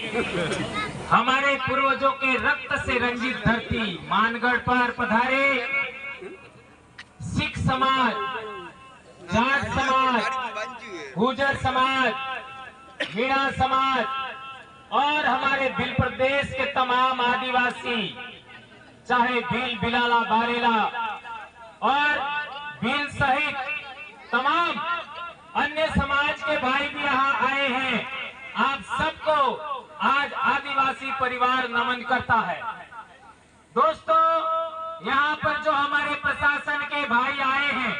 हमारे पूर्वजों के रक्त से रंजित धरती मानगढ़ पर पधारे सिख समाज, जाट समाज, गुर्जर समाज, मीणा समाज और हमारे भील प्रदेश के तमाम आदिवासी, चाहे भील, बिलाला, बारेला और भील सहित तमाम अन्य समाज के भाई भी यहाँ आए हैं। आप सबको आज आदिवासी परिवार नमन करता है। दोस्तों, यहाँ पर जो हमारे प्रशासन के भाई आए हैं,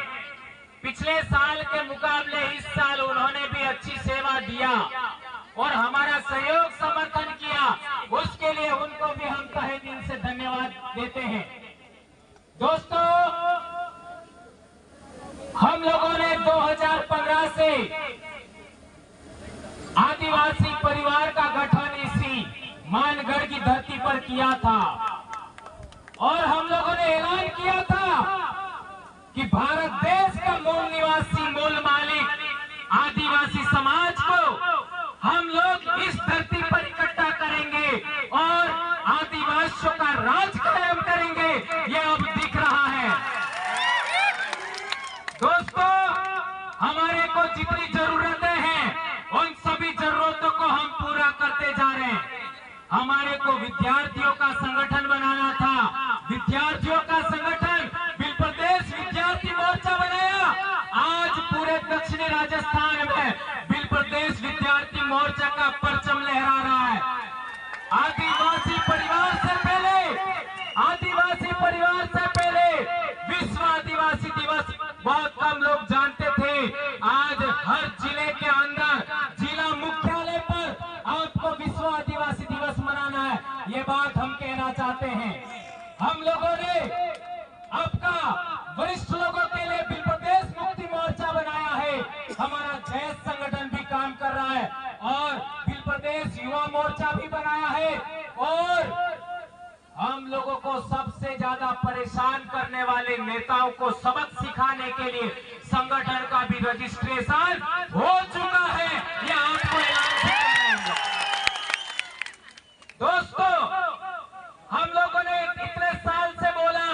पिछले साल के मुकाबले इस साल उन्होंने भी अच्छी सेवा दिया और हमारा सहयोग समर्थन किया। उसके लिए उनको भी हम तहे दिल से धन्यवाद देते हैं। दोस्तों, हम लोगों ने 2015 से आदिवासी परिवार का गठन इसी मानगढ़ की धरती पर किया था और हम लोगों ने ऐलान किया था कि भारत देश का मूल निवासी, मूल मालिक आदिवासी समाज को हम लोग इस धरती पर इकट्ठा करेंगे और आदिवासियों का राज कायम करेंगे। ये अब दिख रहा है। दोस्तों, हमारे को जितनी जरूरतें हैं उन सभी जरूरतों को हम पूरा करते जा रहे हैं। हमारे को विद्यार्थियों का संगठन बनाना था। विद्यार्थियों का संगठन भील प्रदेश विद्यार्थी मोर्चा बनाया। आज पूरे दक्षिणी राजस्थान में भील प्रदेश विद्यार्थी मोर्चा का परचम लहरा रहा है। आदिवासी परिवार से पहले विश्व आदिवासी दिवस बहुत कम लोग जानते थे। आज हर जिले के अंदर, जिला मुख्यालय पर आपको विश्व आदिवासी दिवस मनाना है। ये बात हम कहना चाहते हैं। हम लोगों ने आपका वरिष्ठ लोगों के लिए भील प्रदेश मुक्ति मोर्चा बनाया है। हमारा जैस संगठन भी काम कर रहा है और भील प्रदेश युवा मोर्चा भी बनाया है और हम लोगों को सबसे ज्यादा परेशान करने वाले नेताओं को सबक सिखाने के लिए संगठन का भी रजिस्ट्रेशन हो चुका है। ये आपको ऐलान कर रहे हैं। दोस्तों, हम लोगों ने इतने साल से बोला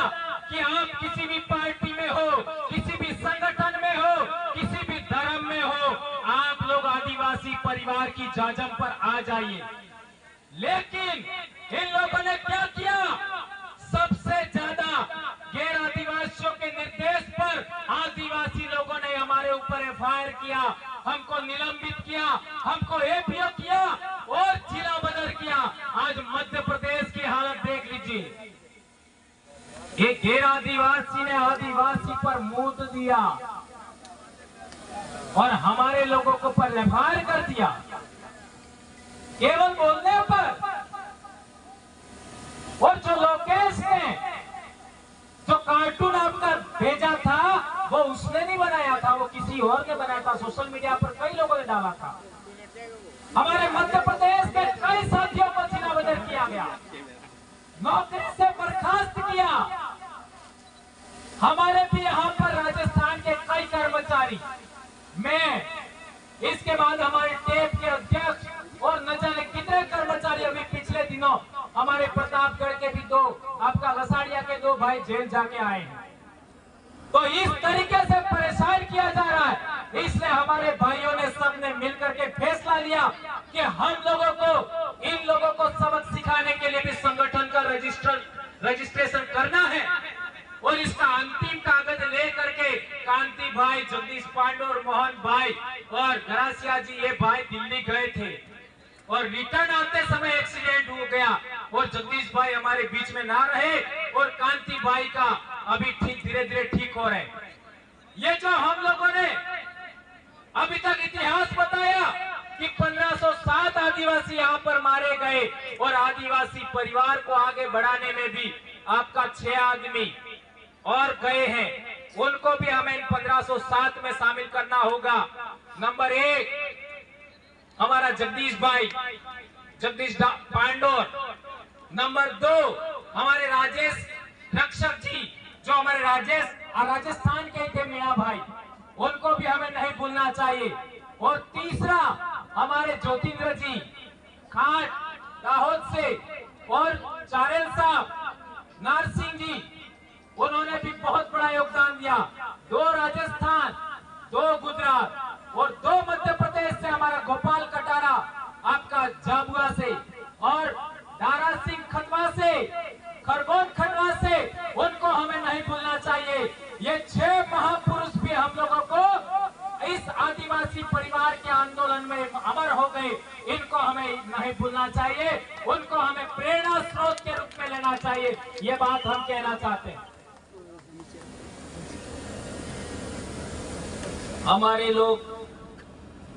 कि आप किसी भी पार्टी में हो, किसी भी संगठन में हो, किसी भी धर्म में हो, आप लोग आदिवासी परिवार की जाजम पर आ जाइए। लेकिन इन लोगों ने क्या किया? सबसे ज्यादा गैर आदिवासियों के निर्देश पर आदिवासी लोगों ने हमारे ऊपर एफआईआर किया, हमको निलंबित किया, हमको एपीओ किया और जिला बदल किया। आज मध्य प्रदेश की हालत देख लीजिए। एक गैर आदिवासी ने आदिवासी पर मूत दिया और हमारे लोगों को पर एफआईआर कर दिया केवल बोलने पर। और जो लोकेश ने जो कार्टून आपका भेजा था वो उसने नहीं बनाया था, वो किसी और ने बनाया था। सोशल मीडिया पर कई लोगों ने डाला था। हमारे मध्य प्रदेश के कई साथियों को जिला बदल किया गया, नौकरी से बर्खास्त किया। हमारे भी यहाँ पर राजस्थान के कई कर्मचारी, मैं इसके बाद हमारे टेप के अध्यक्ष और न जाने कितने कर्मचारी अभी पिछले दिनों हमारे प्रतापगढ़ के भी दो, आपका लसाड़िया के दो भाई जेल जाके आए हैं। तो इस तरीके से परेशान किया जा रहा है। इसलिए हमारे भाइयों ने सबने मिलकर के फैसला लिया कि हम लोगों को, इन लोगों को सबक सिखाने के लिए भी संगठन का रजिस्ट्रेशन करना है और इसका अंतिम कागज लेकर के कांति भाई, जगदीश पांडे और मोहन भाई और घरासिया जी, ये भाई दिल्ली गए थे और रिटर्न आते समय एक्सीडेंट हो गया और जगदीश भाई हमारे बीच में ना रहे और कांति भाई का अभी ठीक धीरे धीरे ठीक हो रहे। ये जो हम लोगों ने अभी तक इतिहास बताया कि 1507 आदिवासी यहाँ पर मारे गए और आदिवासी परिवार को आगे बढ़ाने में भी आपका 6 आदमी और गए हैं, उनको भी हमें 1507 में शामिल करना होगा। नंबर 1 हमारा जगदीश भाई, जगदीश पांडोर। नंबर 2 हमारे राजेश रक्षक जी, जो हमारे राजस्थान के थे, मीणा भाई, उनको भी हमें नहीं भूलना चाहिए। और तीसरा हमारे ज्योतिंद्र जी, खाट दाहोद से, और चारेल साहब नारसिंह जी, उन्होंने भी बहुत बड़ा योगदान दिया। 2 राजस्थान, 2 गुजरात और 2 मध्य प्रदेश से हमारा गोपाल कटारा आपका झाबुआ से, और दारा सिंह खंडवा से, खरगोन खंडवा से, उनको हमें नहीं भूलना चाहिए। ये 6 महापुरुष भी हम लोगों को इस आदिवासी परिवार के आंदोलन में अमर हो गए, इनको हमें नहीं भूलना चाहिए, उनको हमें प्रेरणा स्रोत के रूप में लेना चाहिए। ये बात हम कहना चाहते हैं। हमारे लोग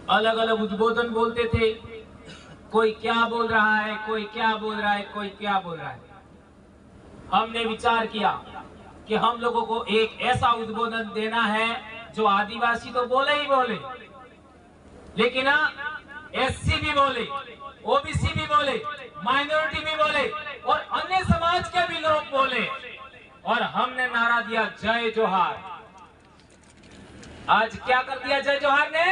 अलग अलग उद्बोधन बोलते थे, कोई क्या बोल रहा है, कोई क्या बोल रहा है, कोई क्या बोल रहा है। हमने विचार किया कि हम लोगों को एक ऐसा उद्बोधन देना है जो आदिवासी तो बोले ही बोले, लेकिन एससी भी बोले, ओबीसी भी बोले, माइनॉरिटी भी बोले और अन्य समाज के भी लोग बोले। और हमने नारा दिया जय जोहार। आज क्या कर दिया जय जोहार ने?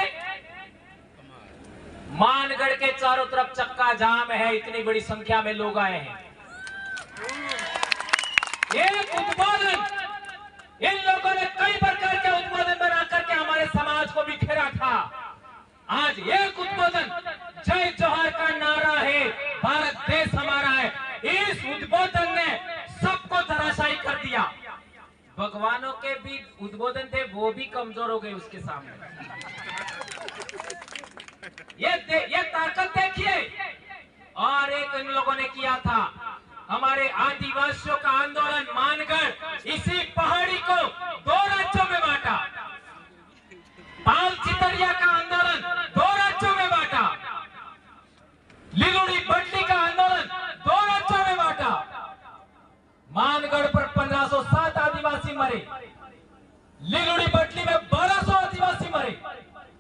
मानगढ़ के चारों तरफ चक्का जाम है, इतनी बड़ी संख्या में लोग आए हैं। एक उद्बोधन, इन लोगों ने कई प्रकार के उद्बोधन बना करके हमारे समाज को बिखेरा था। आज एक उद्बोधन जय जोहार का नारा है, भारत देश हमारा है, इस उद्बोधन ने सबको धराशायी कर दिया। भगवानों के भी उद्बोधन थे, वो भी कमजोर हो गए उसके सामने। ये ताकत देखिए। और एक इन लोगों ने किया था, हमारे आदिवासियों का आंदोलन मानगढ़, इसी पहाड़ी को 2 राज्यों में बांटा। पाल चितरिया का आंदोलन 2 राज्यों में बांटा। लिलुड़ी बटली का आंदोलन 2 राज्यों में बांटा। मानगढ़ पर 1507 आदिवासी मरे, लिलुड़ी बटली में 1200 आदिवासी मरे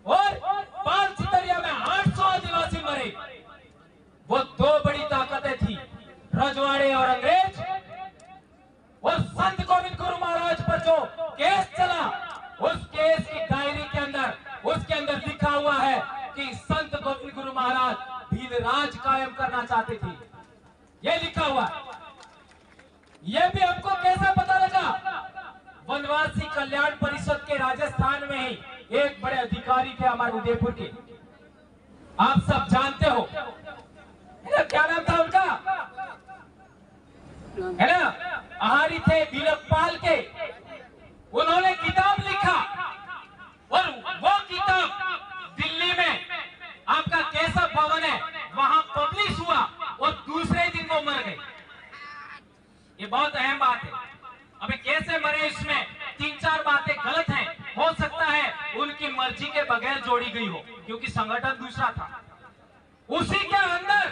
और पाल चितरिया में 800 आदिवासी मरे। वो 2 बड़ी ताकतें थी, रजवाड़े और अंग्रेज। और संत गोविंद गुरु महाराज पर जो केस चला, उस केस की डायरी के अंदर, उसके अंदर लिखा हुआ है कि संत गोविंद गुरु महाराज भील राज कायम करना चाहते थे। ये लिखा हुआ है। ये भी हमको कैसे पता लगा? वनवासी कल्याण परिषद के राजस्थान में ही एक बड़े अधिकारी थे हमारे उदयपुर के, आप सब जानते हो, क्या नाम था उनका? है ना, आहारी थे वीरपाल के। उन्होंने किताब लिखा और वो किताब दिल्ली में आपका केशव भवन है, वहां पब्लिश हुआ और दूसरे दिन वो मर गए। ये बहुत अहम बात है। अभी कैसे मरे, इसमें 3-4 बातें गलत हैं। हो सकता है उनकी मर्जी के बगैर जोड़ी गई हो, क्योंकि संगठन दूसरा था। उसी के अंदर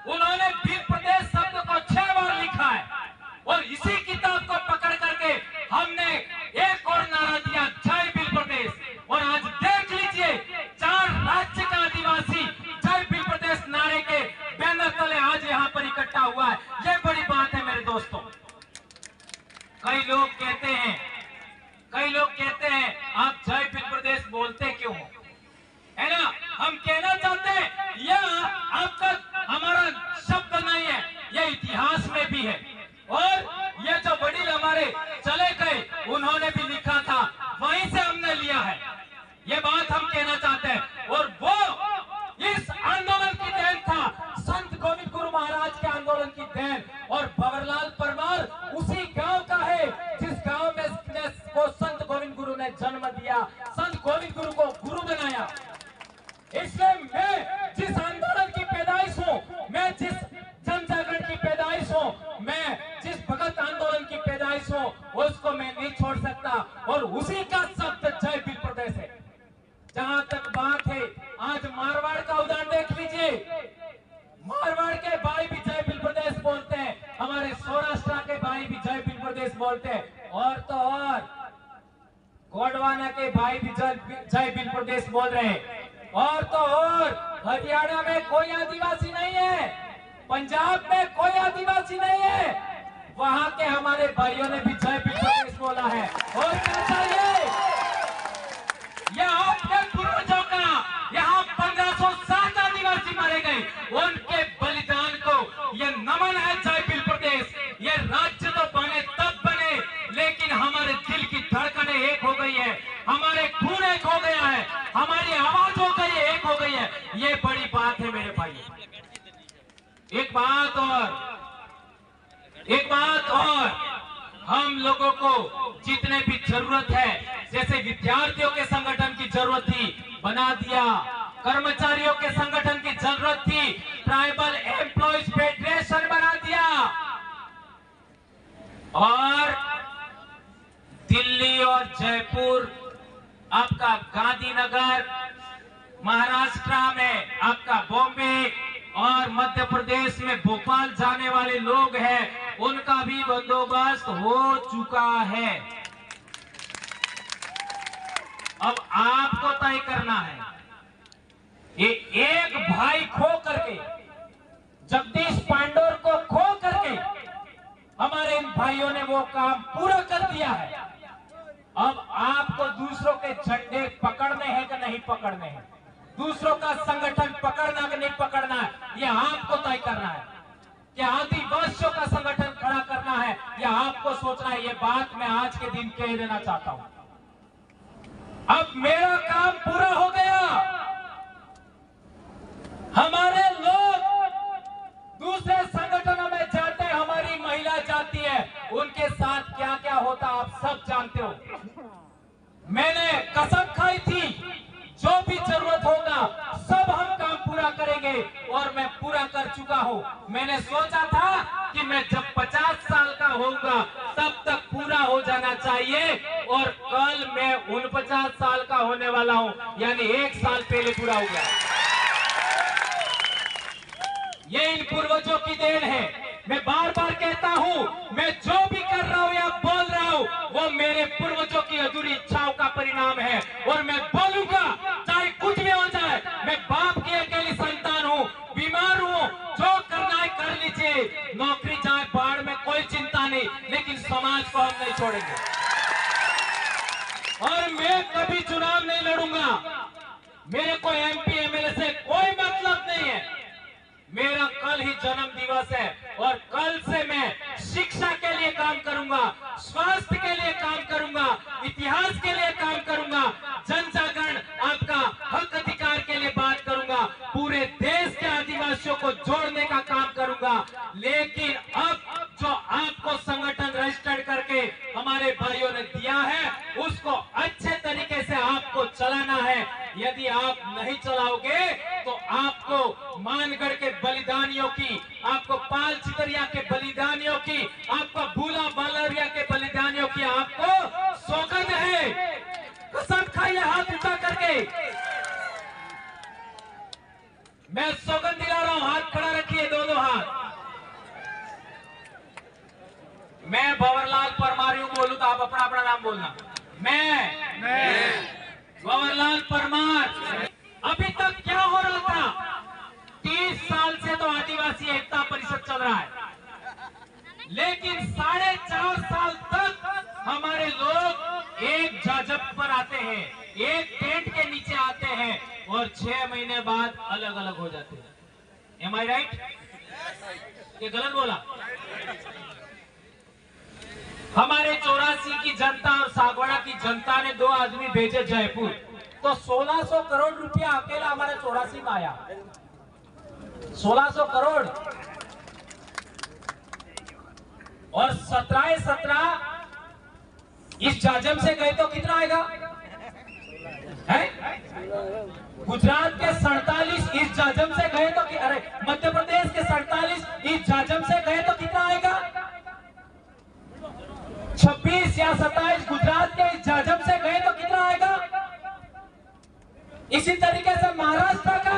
उन्होंने भील प्रदेश शब्द को 6 बार लिखा है और इसी किताब को पकड़ करके हमने एक और नारा दिया, जय भील प्रदेश। और आज देख लीजिए, 4 राज्य का आदिवासी जय भील प्रदेश नारे के बैनर तले आज यहाँ पर इकट्ठा हुआ है। ये बड़ी बात है मेरे दोस्तों। कई लोग कहते हैं आप जय भील प्रदेश बोलते क्यों हो, है ना? हम कहना चाहते हैं यह आपका हमारा शब्द नहीं है, यह इतिहास में भी है। और ये जो वडील हमारे चले गए, उन्होंने भी लिखा था, वहीं से हमने लिया है। ये बात हम कहना चाहते हैं। और वो इस आंदोलन की देन था, संत गोविंद गुरु महाराज के आंदोलन की देन। और भंवरलाल परमार उसी गांव का है जिस गांव में को संत गोविंद गुरु ने जन्म दिया, संत गोविंद गुरु को गुरु बनाया। इसलिए मैं जिस आंदोलन की पैदाइश हूँ, मैं जिस जन जागरण की पैदाइश हूँ, मैं जिस भगत आंदोलन की पैदाइश हूँ, उसको मैं नहीं छोड़ सकता। और उसी का शब्द जय भील प्रदेश है। जहां तक बात है, आज मारवाड़ का उदाहरण देख लीजिए। मारवाड़ के भाई भी जय भील प्रदेश बोलते हैं, हमारे सौराष्ट्र के भाई भी जय भील प्रदेश बोलते हैं, और तो और गोंडवाना के भाई भी जय भील प्रदेश बोल रहे हैं। और तो और हरियाणा में कोई आदिवासी नहीं है, पंजाब में कोई आदिवासी नहीं है, वहां के हमारे भाइयों ने भी जय भील प्रदेश बोला है। और क्या चाहिए? यह आपके पूर्वजों का, यहाँ 1507 आदिवासी आदिवासी मारे गए, उनके बलिदान को ये नमन है। जयपुर प्रदेश, ये राज्य तो बने तब बने, लेकिन हमारे दिल की धड़कनें एक हो गई है, हमारे खून एक हो गया है, हमारी आवाज हो गई है, एक हो गई है। ये बड़ी बात है मेरे भाई। एक बात और हम लोगों को जितने भी जरूरत है, जैसे विद्यार्थियों के संगठन की जरूरत थी, बना दिया। कर्मचारियों के संगठन की जरूरत थी, ट्राइबल एम्प्लॉइज फेडरेशन बना दिया। और दिल्ली और जयपुर, आपका गांधीनगर, महाराष्ट्र में आपका बॉम्बे और मध्य प्रदेश में भोपाल जाने वाले लोग हैं, उनका भी बंदोबस्त हो चुका है। अब आपको तय करना है। ये एक भाई खो करके, जगदीश पांडोर को खो करके हमारे इन भाइयों ने वो काम पूरा कर दिया है। अब आपको दूसरों के झंडे पकड़ने हैं कि नहीं पकड़ने हैं, दूसरों का संगठन पकड़ना कि नहीं पकड़ना है, यह आपको तय करना है। क्या आदिवासियों का संगठन खड़ा करना है, यह आपको सोचना है। ये बात मैं आज के दिन कह देना चाहता हूं। अब मेरा काम पूरा हो गया। हमारे लोग दूसरे संगठनों में जाते हैं, हमारी महिला जाती है, उनके साथ क्या क्या होता आप सब जानते हो। मैंने कसम खाई थी, जो भी जरूरत होगा सब हम काम पूरा करेंगे, और मैं पूरा कर चुका हूं। मैंने सोचा था कि मैं जब 50 साल का होऊंगा तब तक पूरा हो जाना चाहिए, और कल मैं 49 साल का होने वाला हूं, यानी 1 साल पहले पूरा हो गया। ये इन पूर्वजों की देन है। मैं बार बार कहता हूं, मैं जो भी कर रहा हूं या बोल रहा हूं, वो मेरे पूर्वजों की अधूरी इच्छाओं का परिणाम है, और मैं बोलूंगा चाहे कुछ भी हो जाए। मैं बाप की अकेली संतान हूं, बीमार हूं, जो करना है कर लीजिए, नौकरी जाए बाढ़ में कोई चिंता नहीं, लेकिन समाज को हम नहीं छोड़ेंगे। और मैं कभी चुनाव नहीं लड़ूंगा, मेरे को MP MLA से कोई मतलब नहीं है। मेरा कल ही जन्म दिवस है, और कल से मैं शिक्षा के लिए काम करूंगा, स्वास्थ्य के लिए काम करूंगा, इतिहास के लिए काम करूंगा, जन जागरण, आपका हक अधिकार के लिए बात करूंगा, पूरे देश के आदिवासियों को जोड़ने का काम करूंगा। लेकिन अब जो आपको संगठन रजिस्टर्ड करके हमारे भाइयों ने दिया है, उसको अच्छे तरीके से आपको चलाना है। यदि आप नहीं चलाओगे तो आपको मानगढ़ के बलिदानियों की, आपको पाल चितरिया के बलिदानियों की, आपको भूला बालरिया के बलिदानियों की आपको सौगंध है। कसम खाइए हाथ उठा करके, मैं सौगंध दिला रहा हूं। हाथ खड़ा रखिए, दोनों हाथ। मैं भंवरलाल परमार बोलूं तो आप अपना अपना नाम बोलना। मैं भंवरलाल परमार। अभी तक क्या हो रहा था? 30 साल से तो आदिवासी एकता परिषद चल रहा है, लेकिन 4.5 साल तक हमारे लोग एक जाजब पर आते हैं, एक टेंट के नीचे आते हैं, और 6 महीने बाद अलग अलग हो जाते हैं। Am I right? ये गलत बोला? हमारे 84 की जनता और सागवाड़ा की जनता ने 2 आदमी भेजे जयपुर, तो 1600 करोड़ रुपया अकेला हमारे 84 में आया। 1600 करोड़, और 17 इस जाजम से गए तो कितना आएगा? है? गुजरात के 47 इस जाजम से गए तो, अरे मध्य प्रदेश के 47 इस जाजम से गए तो कितना आएगा? 26 या 27 गुजरात के इस जाजम से गए तो कितना आएगा? इसी तरीके से महाराष्ट्र का।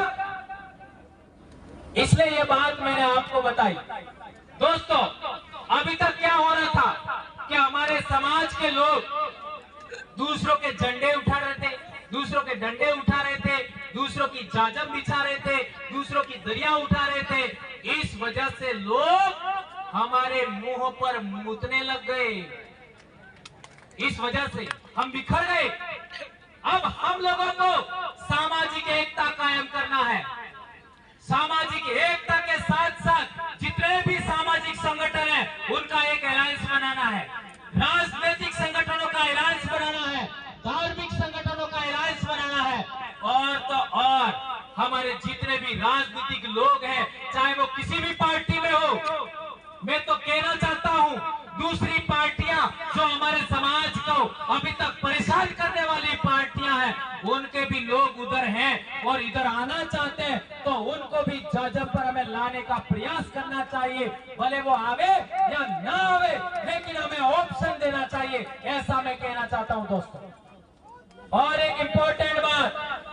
इसलिए ये बात मैंने आपको बताई। दोस्तों, अभी तक क्या हो रहा था कि हमारे समाज के लोग दूसरों के झंडे उठा रहे थे, दूसरों के डंडे उठा रहे थे, दूसरों की जाजम बिछा रहे थे, दूसरों की दरिया उठा रहे थे। इस वजह से लोग हमारे मुंह पर मुतने लग गए, इस वजह से हम बिखर गए। अब हम लोगों को सामाजिक एकता कायम करना है। सामाजिक एकता के साथ साथ जितने भी सामाजिक संगठन है उनका एक अलायंस बनाना है, राजनीतिक संगठनों का अलायंस बनाना है, धार्मिक संगठनों का अलायंस बनाना है, और तो और हमारे जितने भी राजनीतिक लोग हैं, चाहे वो किसी भी पार्टी में हो, मैं तो कहना चाहता हूं दूसरी पार्टियां जो हमारे समाज को अभी तक परेशान करने वाली पार्टियां हैं, उनके भी लोग उधर हैं और इधर आना चाहते हैं, तो उनको भी जजब पर हमें लाने का प्रयास करना चाहिए। भले वो आवे या ना आवे, लेकिन हमें ऑप्शन देना चाहिए, ऐसा मैं कहना चाहता हूं दोस्तों। और एक इम्पोर्टेंट बात,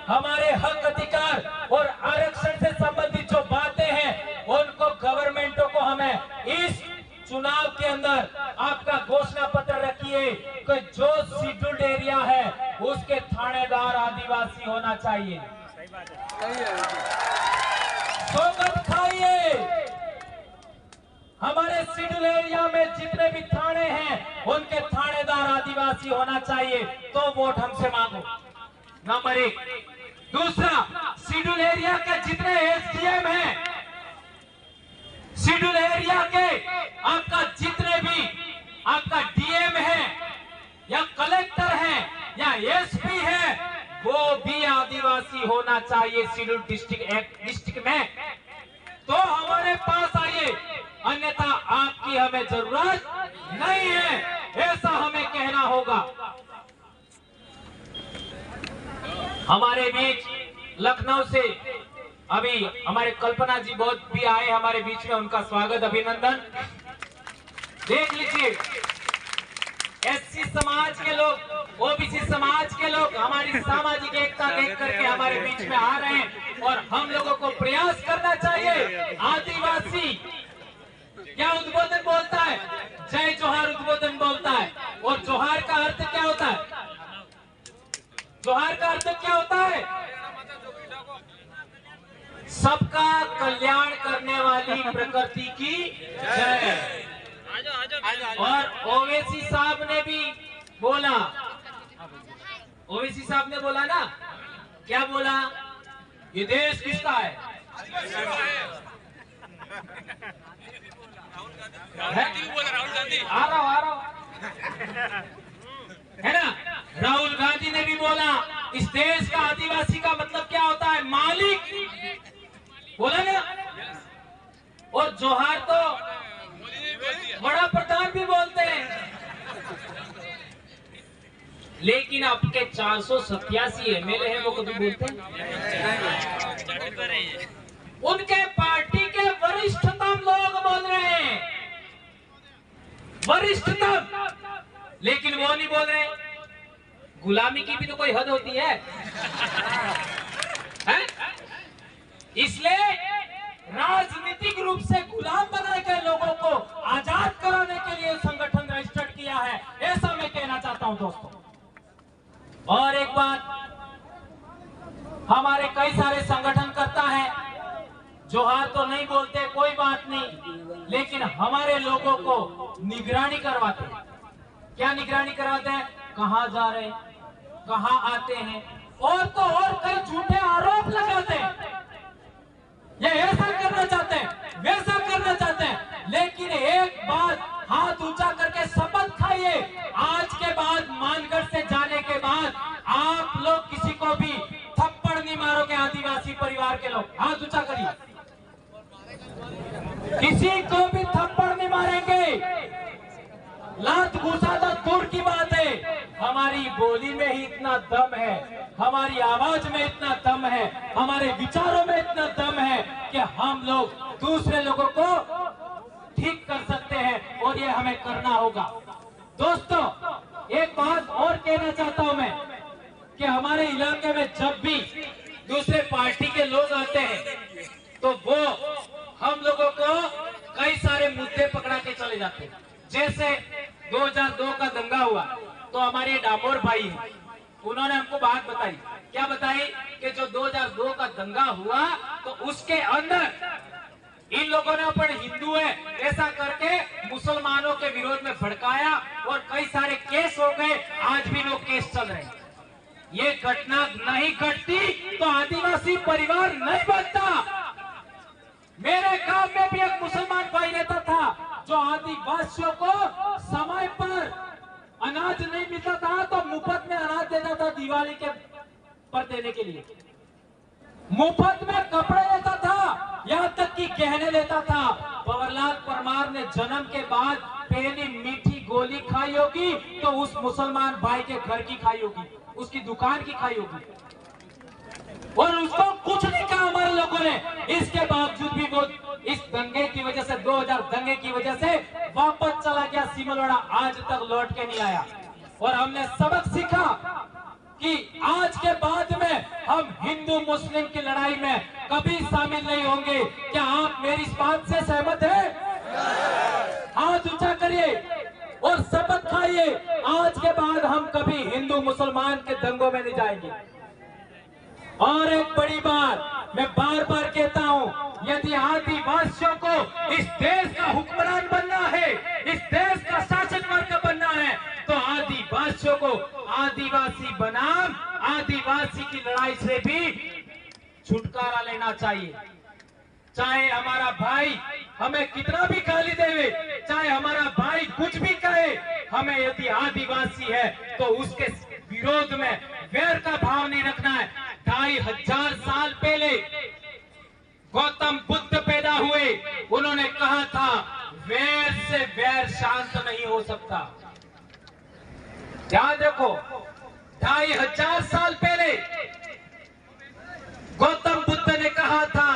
हमारे हक अधिकार और आरक्षण से संबंधित जो बातें हैं उनको गवर्नमेंटों को हमें इस चुनाव के अंदर आपका घोषणा पत्र रखिए कि जो शेड्यूल्ड एरिया है उसके थानेदार आदिवासी होना चाहिए। सौगंध खाइए, हमारे शेड्यूल एरिया में जितने भी थाने हैं उनके थानेदार आदिवासी होना चाहिए, तो वोट हमसे मांगो। नंबर 1। दूसरा, शेड्यूल एरिया के जितने एसडीएम हैं, शेड्यूल एरिया के आपका जितने भी आपका डीएम है या कलेक्टर है या एसपी है, वो भी आदिवासी होना चाहिए शेड्यूल डिस्ट्रिक्ट में, तो हमारे पास आइए, अन्यथा आपकी हमें जरूरत नहीं है, ऐसा हमें कहना होगा। हमारे बीच लखनऊ से अभी हमारे कल्पना जी बहुत भी आए हमारे बीच में, उनका स्वागत अभिनंदन। देख लीजिए, एससी समाज के लोग, ओबीसी समाज के लोग हमारी सामाजिक एकता देख करके हमारे बीच में आ रहे हैं, और हम लोगों को प्रयास करना चाहिए। आदिवासी क्या उद्बोधन बोलता है? जय जोहार उद्बोधन बोलता है, और जोहार का अर्थ क्या होता है? जोहार का अर्थ क्या होता है? सबका कल्याण करने वाली प्रकृति की जय। और ओवैसी साहब ने भी बोला, ओवैसी साहब ने बोला ना, क्या बोला? ये देश किसका है? राहुल गांधी आ रहा है ना, राहुल गांधी ने भी बोला इस देश का आदिवासी का मतलब क्या होता है? मालिक, बोला ना। और जोहार तो बड़ा प्रधान भी बोलते हैं, लेकिन आपके 487 एमएलए हैं, वो कभी बोलते हैं? उनके पार्टी के वरिष्ठतम लोग बोल रहे हैं, वरिष्ठतम, लेकिन वो नहीं बोल रहे। गुलामी की भी तो कोई हद होती है? इसलिए राजनीतिक रूप से गुलाम बनाए गए लोगों को आजाद कराने के लिए संगठन रजिस्टर्ड किया है, ऐसा मैं कहना चाहता हूं दोस्तों। और एक बात, हमारे कई सारे संगठन करता है, जोहार तो नहीं बोलते, कोई बात नहीं, लेकिन हमारे लोगों को निगरानी करवाते हैं। क्या निगरानी करवाते हैं? कहां जा रहे हैं, कहां आते हैं, और तो और कई झूठे आरोप लगाते हैं, ये ऐसा करना चाहते हैं, वैसा करना चाहते हैं। लेकिन एक बात हाथ ऊंचा करके शपथ खाइए, आज के बाद, मानगढ़ से जाने के बाद आप लोग किसी को भी थप्पड़ नहीं मारोगे। आदिवासी परिवार के लोग हाथ ऊंचा करिए, किसी को भी थप्पड़ नहीं मारेंगे। लात घुसा तो दूर की बात है, हमारी बोली में ही इतना दम है, हमारी आवाज में इतना दम है, हमारे विचारों में इतना दम है कि हम लोग दूसरे लोगों को ठीक कर सकते हैं, और ये हमें करना होगा। दोस्तों, एक बात और कहना चाहता हूं मैं कि हमारे इलाके में जब भी दूसरे पार्टी के लोग आते हैं तो वो हम लोगों को कई सारे मुद्दे पकड़ा के चले जाते हैं। जैसे 2002 का दंगा हुआ तो हमारे डामोर भाई हैं, उन्होंने हमको बात बताई। क्या बताई? कि जो 2002 का दंगा हुआ तो उसके अंदर इन लोगों ने अपन हिंदू है ऐसा करके मुसलमानों के विरोध में भड़काया और कई सारे केस हो गए, आज भी वो केस चल रहे हैं। ये घटना नहीं घटती तो आदिवासी परिवार नहीं बनता। मेरे गांव में भी एक मुसलमान भाई रहता था जो आदिवासियों को समय पर अनाज नहीं मिलता था तो मुफ्त में अनाज देता था, दिवाली के पर देने के लिए मुफ्त में कपड़े लेता था, यहाँ तक कि गहने लेता था। भंवरलाल परमार ने जन्म के बाद पहली मीठी गोली खाई होगी तो उस मुसलमान भाई के घर की खाई होगी, उसकी दुकान की खाई होगी, और उसको कुछ नहीं कहा हमारे लोगों ने। इसके बावजूद भी वो इस दंगे की वजह से, 2000 दंगे की वजह से वापस चला गया सिमलवाड़ा, आज तक लौट के नहीं आया। और हमने सबक सीखा कि आज के बाद में हम हिंदू मुस्लिम की लड़ाई में कभी शामिल नहीं होंगे। क्या आप मेरी इस बात से सहमत हैं? हाथ ऊंचा करिए और शपथ खाइए, आज के बाद हम कभी हिंदू मुसलमान के दंगों में नहीं जाएंगे। और एक बड़ी बात मैं बार बार कहता हूं, यदि आदिवासियों को इस देश का हुक्मरान बनना है, इस देश का शासक वर्ग बनना है, तो आदिवासियों को आदिवासी बनाम आदिवासी की लड़ाई से भी छुटकारा लेना चाहिए। चाहे हमारा भाई हमें कितना भी गाली देवे, चाहे हमारा भाई कुछ भी कहे, हमें यदि आदिवासी है तो उसके विरोध में वैर का भाव नहीं रखना है। 2500 साल पहले गौतम बुद्ध पैदा हुए, उन्होंने कहा था वैर से वैर शांत नहीं हो सकता। याद रखो, 2500 साल पहले गौतम बुद्ध ने कहा था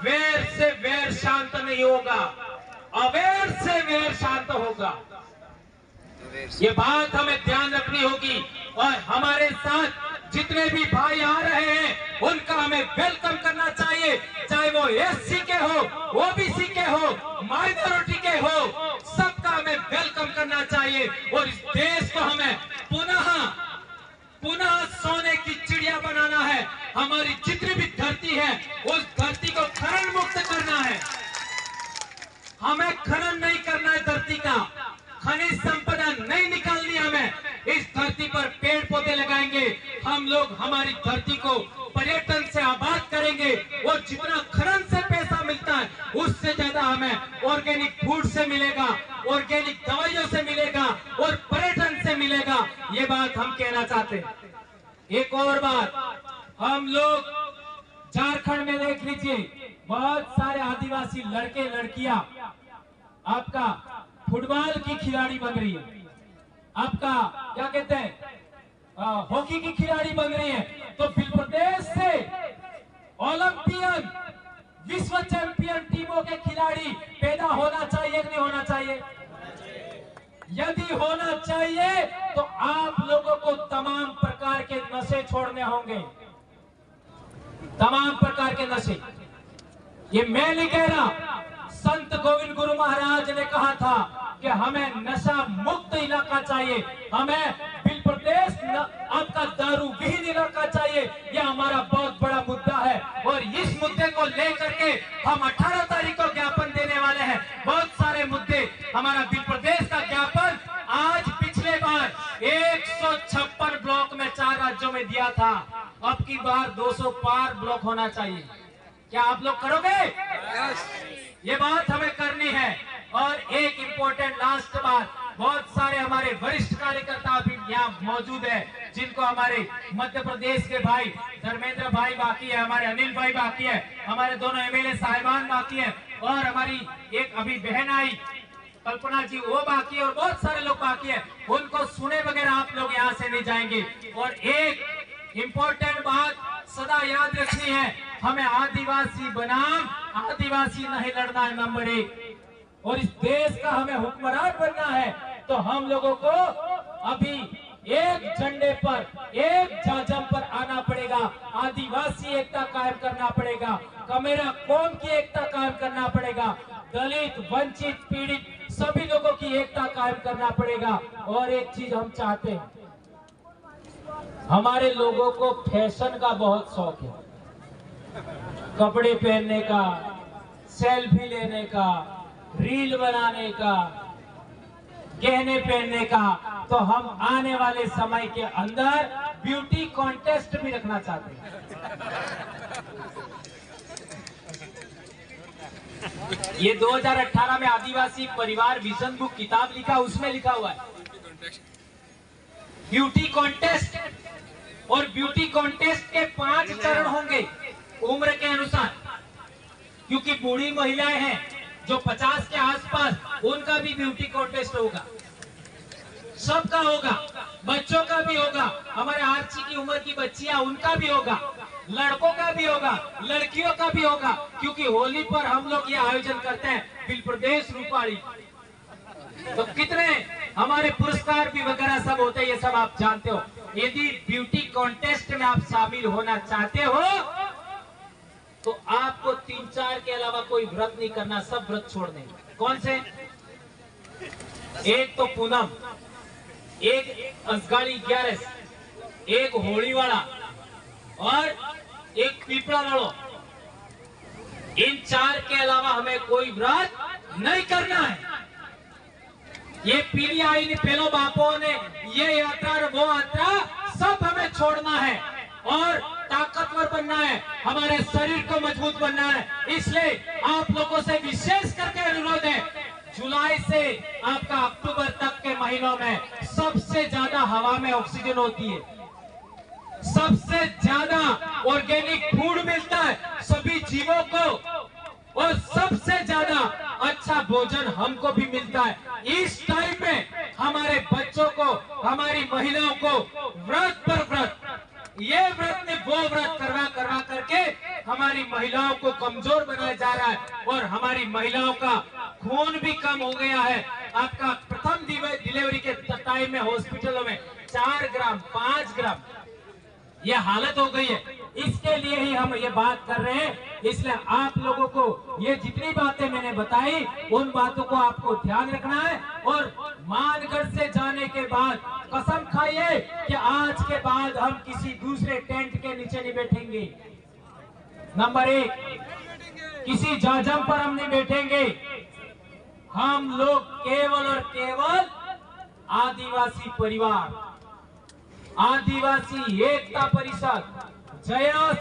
वैर से वैर शांत नहीं होगा, अवैर से वैर शांत होगा। ये बात हमें ध्यान रखनी होगी। और हमारे साथ जितने भी भाई आ रहे हैं उनका हमें वेलकम करना चाहिए, चाहे वो एससी के हो, ओबीसी के हो, माइनॉरिटी के हो, सबका हमें वेलकम करना चाहिए। और इस देश को हमें पुनः सोने की चिड़िया बनाना है। हमारी जितनी भी धरती है उस धरती को खनन मुक्त करना है। हमें खनन नहीं करना है, धरती का खनिज संपदा नहीं निकालनी, हमें इस धरती पर पेड़ पौधे लगाएंगे हम लोग, हमारी धरती को पर्यटन से आबाद करेंगे। और जितना खनन से पैसा मिलता है उससे ज्यादा हमें ऑर्गेनिक फूड से मिलेगा, ऑर्गेनिक दवाइयों से मिलेगा और पर्यटन से मिलेगा। ये बात हम कहना चाहते हैं। एक और बात, हम लोग झारखंड में देख लीजिए, बहुत सारे आदिवासी लड़के लड़कियां आपका फुटबॉल की खिलाड़ी बन रही है, आपका क्या कहते हैं हॉकी की खिलाड़ी बन रही है। तो बिल्कुल देश से ओलंपियन, विश्व चैंपियन टीमों के खिलाड़ी पैदा होना चाहिए कि नहीं होना चाहिए? यदि होना चाहिए तो आप लोगों को तमाम प्रकार के नशे छोड़ने होंगे, तमाम प्रकार के नशे। ये मैं नहीं कह रहा, संत गोविंद गुरु महाराज ने कहा था कि हमें नशा मुक्त इलाका चाहिए, हमें बिल प्रदेश आपका दारू विहीन इलाका चाहिए। यह हमारा बहुत बड़ा मुद्दा है और इस मुद्दे को लेकर के हम 18 तारीख को ज्ञापन देने वाले हैं। बहुत सारे मुद्दे, हमारा बिल प्रदेश का ज्ञापन आज पिछले बार 156 ब्लॉक में 4 राज्यों में दिया था, अब की बार 200 पार ब्लॉक होना चाहिए। क्या आप लोग करोगे? ये बात हमें करनी है। और एक इम्पोर्टेंट लास्ट बात, बहुत सारे हमारे वरिष्ठ कार्यकर्ता भी यहाँ मौजूद है, जिनको हमारे मध्य प्रदेश के भाई धर्मेंद्र भाई बाकी है, हमारे अनिल भाई बाकी है, हमारे दोनों एमएलए साहिबान बाकी है, और हमारी एक अभी बहन आई कल्पना जी वो बाकी है, और बहुत सारे लोग बाकी है। उनको सुने बगैर आप लोग यहाँ से नहीं जाएंगे। और एक इम्पोर्टेंट बात सदा याद रखनी है, हमें आदिवासी बनाम आदिवासी नहीं लड़ना है, नंबर 1। और इस देश का हमें हुक्मरान बनना है तो हम लोगों को अभी एक झंडे पर, एक झाझम पर आना पड़ेगा। आदिवासी एकता कायम करना पड़ेगा, कमेरा कौम की एकता कायम करना पड़ेगा, दलित, वंचित, पीड़ित सभी लोगों की एकता कायम करना पड़ेगा। और एक चीज हम चाहते हैं, हमारे लोगों को फैशन का बहुत शौक है, कपड़े पहनने का, सेल्फी लेने का, रील बनाने का, गहने पहनने का। तो हम आने वाले समय के अंदर ब्यूटी कॉन्टेस्ट भी रखना चाहते हैं। ये 2018 में आदिवासी परिवार विजन बुक किताब लिखा, उसमें लिखा हुआ है ब्यूटी कॉन्टेस्ट, और ब्यूटी कॉन्टेस्ट के 5 चरण होंगे उम्र के अनुसार, क्योंकि बूढ़ी महिलाएं हैं जो 50 के आसपास, उनका भी ब्यूटी कॉन्टेस्ट होगा, सबका होगा, बच्चों का भी होगा, हमारे आर्ची की उम्र की बच्चियां उनका भी होगा, लड़कों का भी होगा, लड़कियों का भी होगा, क्योंकि होली पर हम लोग ये आयोजन करते हैं बिल प्रदेश रूपाली। तो कितने हमारे पुरस्कार भी वगैरह सब होते हैं, ये सब आप जानते हो। यदि ब्यूटी कॉन्टेस्ट में आप शामिल होना चाहते हो तो आपको 3-4 के अलावा कोई व्रत नहीं करना, सब व्रत छोड़ने। कौन से? एक तो पूनम, एक असगाड़ी 11, एक होली वाला और एक पीपड़ा वालों। इन 4 के अलावा हमें कोई व्रत नहीं करना है। ये पीली आई ने पेलो बापों ने ये यात्रा वो यात्रा सब हमें छोड़ना है और ताकतवर बनना है, हमारे शरीर को मजबूत बनना है। इसलिए आप लोगों से विशेष करके अनुरोध है, जुलाई से आपका अक्टूबर तक के महीनों में सबसे ज्यादा हवा में ऑक्सीजन होती है, सबसे ज्यादा ऑर्गेनिक फूड मिलता है सभी जीवों को, और सबसे ज्यादा अच्छा भोजन हमको भी मिलता है। इस टाइम में हमारे बच्चों को, हमारी महिलाओं को व्रत पर व्रत, ये व्रत ने वो व्रत करवा करके हमारी महिलाओं को कमजोर बनाया जा रहा है, और हमारी महिलाओं का खून भी कम हो गया है। आपका प्रथम डिलीवरी के टाइम में हॉस्पिटलों में 4 ग्राम 5 ग्राम ये हालत हो गई है। इसके लिए ही हम ये बात कर रहे हैं। इसलिए आप लोगों को ये जितनी बातें मैंने बताई, उन बातों को आपको ध्यान रखना है, और मानगढ़ से जाने के बाद कसम खाइए कि आज के बाद हम किसी दूसरे टेंट के नीचे नहीं बैठेंगे। नंबर 1, किसी जाजम पर हम नहीं बैठेंगे। हम लोग केवल और केवल आदिवासी परिवार, आदिवासी एकता परिषद, जयस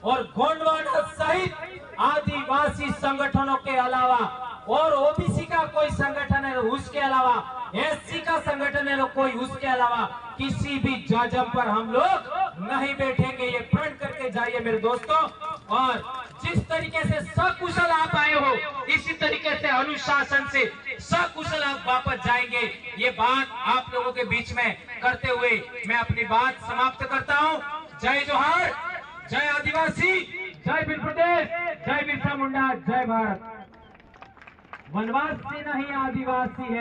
और गोंडवाना सहित आदिवासी संगठनों के अलावा, और ओबीसी का कोई संगठन है उसके अलावा, एससी का संगठन है कोई उसके अलावा, किसी भी जाजम पर हम लोग नहीं बैठेंगे। ये प्रण करके जाइए मेरे दोस्तों। और जिस तरीके से सकुशल आप आए हो, इसी तरीके से अनुशासन से सकुशल आप वापस जाएंगे। ये बात आप लोगों के बीच में करते हुए मैं अपनी बात समाप्त करता हूँ। जय जोहार, जय आदिवासी, जय बिल प्रदेश, जय बिरसा मुंडा, जय भारत। वनवासी नहीं आदिवासी है।